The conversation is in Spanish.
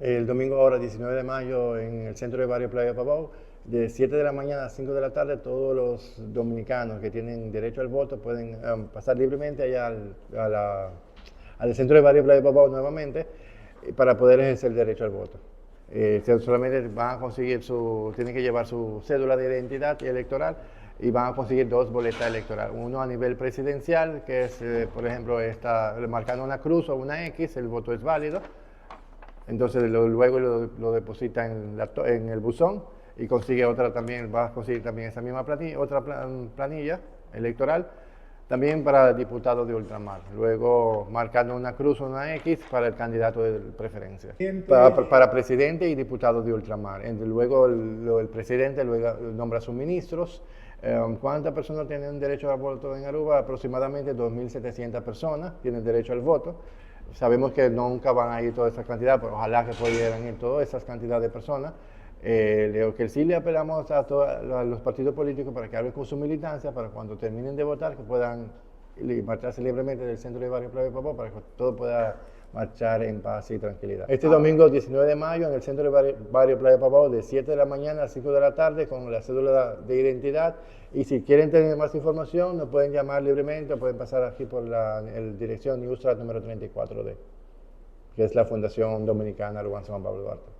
El domingo ahora, 19 de mayo, en el centro de Barrio Playa Pavón, de 7 de la mañana a 5 de la tarde, todos los dominicanos que tienen derecho al voto pueden pasar libremente allá al centro de Barrio Playa Pavón nuevamente para poder ejercer el derecho al voto. Solamente van a conseguir tienen que llevar su cédula de identidad electoral y van a conseguir dos boletas electorales. Uno a nivel presidencial, que es, por ejemplo, marcando una cruz o una X, el voto es válido. Entonces luego lo deposita en el buzón y consigue otra también, va a conseguir también esa misma planilla, otra planilla electoral, también para diputado de ultramar. Luego marcando una cruz o una X para el candidato de preferencia. Para presidente y diputado de ultramar. Luego el presidente luego nombra a sus ministros. ¿Cuántas personas tienen derecho al voto en Aruba? Aproximadamente 2.700 personas tienen derecho al voto. Sabemos que nunca van a ir toda esa cantidad, pero ojalá que pudieran ir todas esas cantidades de personas. Lo que sí le apelamos a los partidos políticos para que hablen con su militancia, para cuando terminen de votar, que puedan marcharse libremente del centro de Barrio Playa Pavón, para que todo pueda marchar en paz y tranquilidad. Este domingo 19 de mayo en el centro de Barrio Playa Pavón, de 7 de la mañana a 5 de la tarde, con la cédula de identidad. Y si quieren tener más información, nos pueden llamar libremente o pueden pasar aquí por la dirección Newstrat número 34D, que es la Fundación Dominicana Aruba San Juan Pablo Duarte.